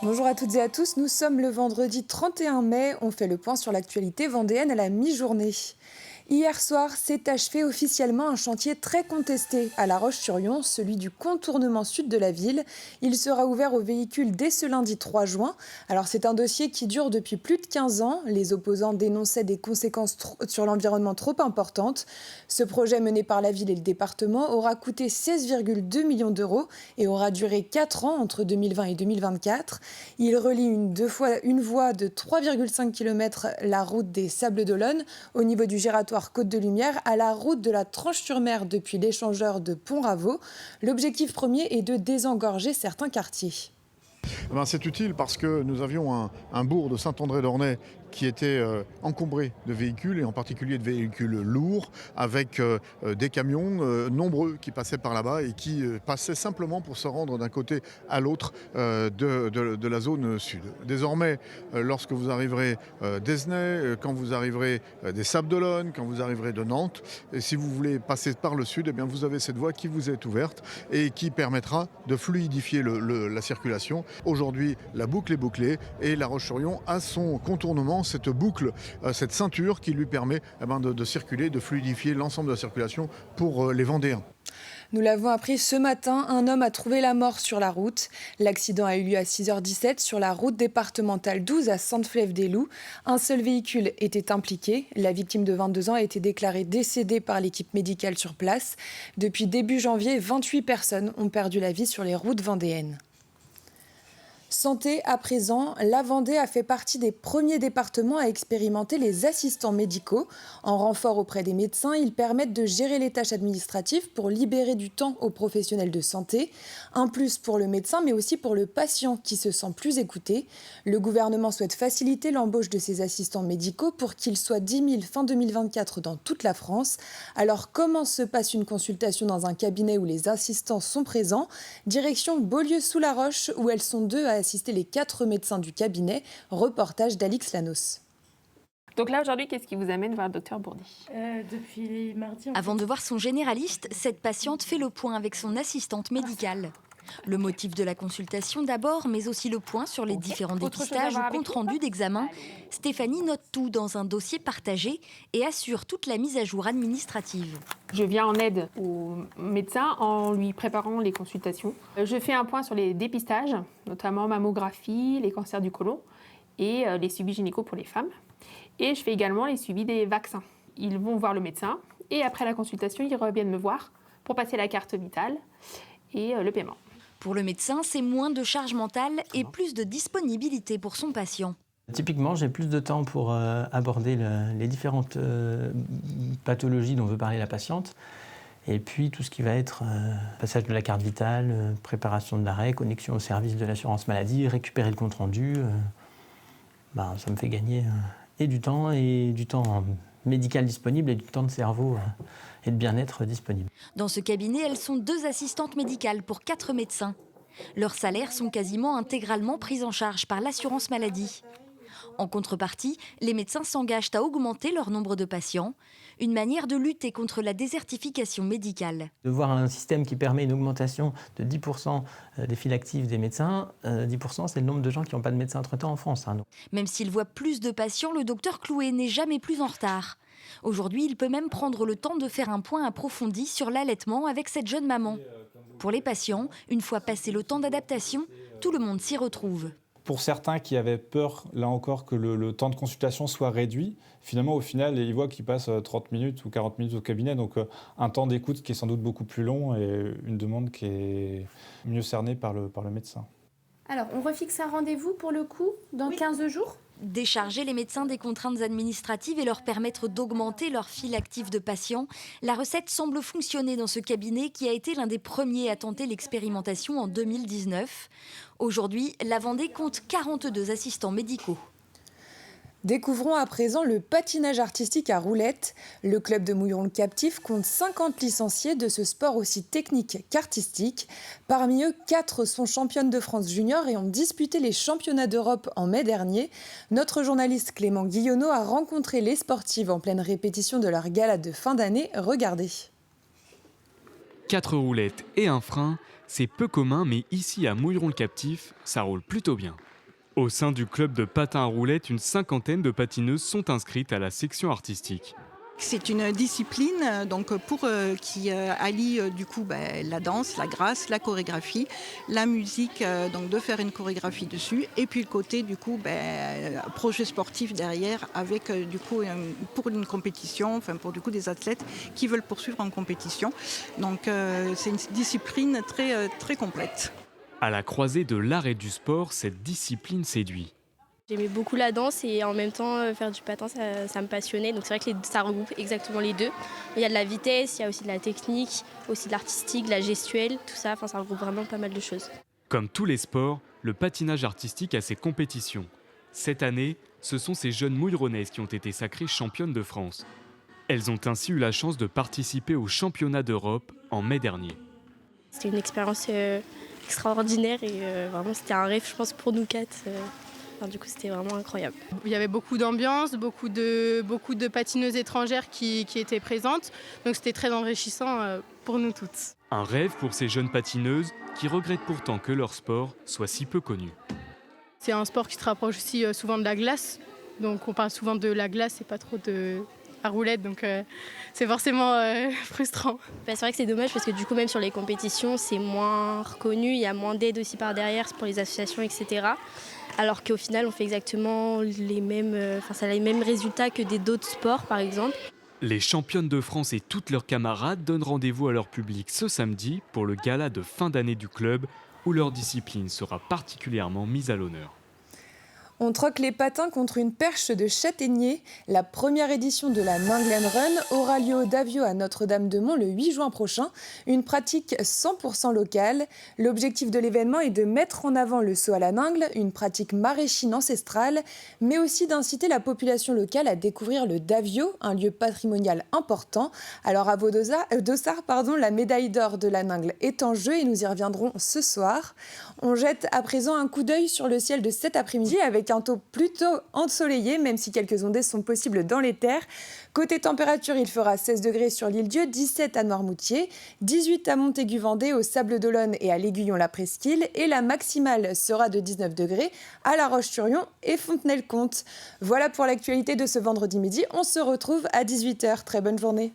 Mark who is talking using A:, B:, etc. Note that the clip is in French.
A: Bonjour à toutes et à tous, nous sommes le vendredi 31 mai, on fait le point sur l'actualité vendéenne à la mi-journée. Hier soir s'est achevé officiellement un chantier très contesté à La Roche-sur-Yon, celui du contournement sud de la ville. Il sera ouvert aux véhicules dès ce lundi 3 juin. Alors c'est un dossier qui dure depuis plus de 15 ans. Les opposants dénonçaient des conséquences sur l'environnement trop importantes. Ce projet mené par la ville et le département aura coûté 16,2 millions d'euros et aura duré 4 ans entre 2020 et 2024. Il relie une voie de 3,5 km, la route des Sables d'Olonne, au niveau du Gératoire Côte-de-Lumière, à la route de la Tranche-sur-Mer depuis l'échangeur de Pont-Raveau. L'objectif premier est de désengorger certains quartiers.
B: C'est utile parce que nous avions un bourg de Saint-André-d'Ornay qui était encombré de véhicules, et en particulier de véhicules lourds, avec des camions nombreux qui passaient par là-bas et qui passaient simplement pour se rendre d'un côté à l'autre de la zone sud. Désormais, lorsque vous arriverez d'Esnay, quand vous arriverez des Sables d'Olonne, quand vous arriverez de Nantes, et si vous voulez passer par le sud, eh bien vous avez cette voie qui vous est ouverte et qui permettra de fluidifier la circulation. Aujourd'hui, la boucle est bouclée et La Roche-sur-Yon a son contournement, cette boucle, cette ceinture qui lui permet de circuler, de fluidifier l'ensemble de la circulation pour les Vendéens.
A: Nous l'avons appris ce matin, un homme a trouvé la mort sur la route. L'accident a eu lieu à 6h17 sur la route départementale 12 à Sainte-Flève-des-Loups. Un seul véhicule était impliqué. La victime de 22 ans a été déclarée décédée par l'équipe médicale sur place. Depuis début janvier, 28 personnes ont perdu la vie sur les routes vendéennes. Santé à présent, la Vendée a fait partie des premiers départements à expérimenter les assistants médicaux. En renfort auprès des médecins, ils permettent de gérer les tâches administratives pour libérer du temps aux professionnels de santé. Un plus pour le médecin, mais aussi pour le patient qui se sent plus écouté. Le gouvernement souhaite faciliter l'embauche de ces assistants médicaux pour qu'ils soient 10 000 fin 2024 dans toute la France. Alors comment se passe une consultation dans un cabinet où les assistants sont présents? Direction Beaulieu-sous-la-Roche où elles sont deux à assister les 4 médecins du cabinet. Reportage d'Alix Lanos.
C: Donc là, aujourd'hui, qu'est-ce qui vous amène voir le docteur Bourdi?
D: Depuis mardi.
E: Avant de voir son généraliste, cette patiente fait le point avec son assistante médicale. Le motif de la consultation d'abord, mais aussi le point sur les différents dépistages ou comptes rendus d'examen. Stéphanie note tout dans un dossier partagé et assure toute la mise à jour administrative.
C: Je viens en aide au médecin en lui préparant les consultations. Je fais un point sur les dépistages, notamment mammographie, les cancers du côlon et les suivis gynéco pour les femmes. Et je fais également les suivis des vaccins. Ils vont voir le médecin et après la consultation, ils reviennent me voir pour passer la carte vitale et le paiement.
E: Pour le médecin, c'est moins de charge mentale et plus de disponibilité pour son patient.
F: Typiquement, j'ai plus de temps pour aborder les différentes pathologies dont veut parler la patiente. Et puis tout ce qui va être passage de la carte vitale, préparation de l'arrêt, connexion au service de l'assurance maladie, récupérer le compte-rendu. Ça me fait gagner et du temps médical disponible et du temps de cerveau et de bien-être disponible.
E: Dans ce cabinet, elles sont 2 assistantes médicales pour 4 médecins. Leurs salaires sont quasiment intégralement pris en charge par l'assurance maladie. En contrepartie, les médecins s'engagent à augmenter leur nombre de patients, une manière de lutter contre la désertification médicale.
F: De voir un système qui permet une augmentation de 10% des files actives des médecins, 10% c'est le nombre de gens qui n'ont pas de médecin entre-temps en France.
E: Même s'il voit plus de patients, le docteur Clouet n'est jamais plus en retard. Aujourd'hui, il peut même prendre le temps de faire un point approfondi sur l'allaitement avec cette jeune maman. Pour les patients, une fois passé le temps d'adaptation, tout le monde s'y retrouve.
G: Pour certains qui avaient peur, là encore, que le temps de consultation soit réduit, finalement, au final, ils voient qu'ils passent 30 minutes ou 40 minutes au cabinet. Donc, un temps d'écoute qui est sans doute beaucoup plus long et une demande qui est mieux cernée par le médecin.
D: Alors, on refixe un rendez-vous pour le coup dans 15 jours?
E: Décharger les médecins des contraintes administratives et leur permettre d'augmenter leur file active de patients, la recette semble fonctionner dans ce cabinet qui a été l'un des premiers à tenter l'expérimentation en 2019. Aujourd'hui, la Vendée compte 42 assistants médicaux.
A: Découvrons à présent le patinage artistique à roulettes. Le club de Mouilleron-le-Captif compte 50 licenciés de ce sport aussi technique qu'artistique. Parmi eux, 4 sont championnes de France junior et ont disputé les championnats d'Europe en mai dernier. Notre journaliste Clément Guillonneau a rencontré les sportives en pleine répétition de leur gala de fin d'année. Regardez.
H: 4 roulettes et un frein, c'est peu commun, mais ici à Mouilleron-le-Captif, ça roule plutôt bien. Au sein du club de patin à roulettes, une cinquantaine de patineuses sont inscrites à la section artistique.
I: C'est une discipline qui allie la danse, la grâce, la chorégraphie, la musique, donc de faire une chorégraphie dessus, et puis le côté projet sportif derrière avec pour une compétition, pour des athlètes qui veulent poursuivre en compétition. Donc c'est une discipline très, très complète.
H: À la croisée de l'art et du sport, cette discipline séduit.
J: J'aimais beaucoup la danse et en même temps faire du patin, ça me passionnait. Donc c'est vrai que ça regroupe exactement les deux. Il y a de la vitesse, il y a aussi de la technique, aussi de l'artistique, de la gestuelle, tout ça. Enfin, ça regroupe vraiment pas mal de choses.
H: Comme tous les sports, le patinage artistique a ses compétitions. Cette année, ce sont ces jeunes mouilleronnaises qui ont été sacrées championnes de France. Elles ont ainsi eu la chance de participer au championnat d'Europe en mai dernier.
J: C'était une expérience extraordinaire et vraiment c'était un rêve, je pense, pour nous quatre. Du coup, c'était vraiment incroyable.
K: Il y avait beaucoup d'ambiance, beaucoup de patineuses étrangères qui étaient présentes. Donc c'était très enrichissant pour nous toutes.
H: Un rêve pour ces jeunes patineuses qui regrettent pourtant que leur sport soit si peu connu.
K: C'est un sport qui se rapproche aussi souvent de la glace. Donc on parle souvent de la glace et pas trop de à roulette. Donc c'est forcément frustrant.
J: C'est vrai que c'est dommage parce que du coup, même sur les compétitions, c'est moins reconnu. Il y a moins d'aide aussi par derrière pour les associations, etc. Alors qu'au final, on fait exactement ça a les mêmes résultats que d'autres sports, par exemple.
H: Les championnes de France et toutes leurs camarades donnent rendez-vous à leur public ce samedi pour le gala de fin d'année du club, où leur discipline sera particulièrement mise à l'honneur.
A: On troque les patins contre une perche de châtaignier. La première édition de la Ninglen Run aura lieu au Davio à Notre-Dame-de-Mont le 8 juin prochain. Une pratique 100% locale. L'objectif de l'événement est de mettre en avant le saut à la ningle, une pratique maraîchine ancestrale, mais aussi d'inciter la population locale à découvrir le Davio, un lieu patrimonial important. Alors à Dossard, la médaille d'or de la ningle est en jeu et nous y reviendrons ce soir. On jette à présent un coup d'œil sur le ciel de cet après-midi avec un temps plutôt ensoleillé, même si quelques ondées sont possibles dans les terres. Côté température, il fera 16 degrés sur l'Île-Dieu, 17 à Noirmoutier, 18 à Montaigu-Vendée, au Sable-d'Olonne et à l'Aiguillon-la-Presqu'île. Et la maximale sera de 19 degrés à La Roche-sur-Yon et Fontenay-le-Comte. Voilà pour l'actualité de ce vendredi midi. On se retrouve à 18h. Très bonne journée.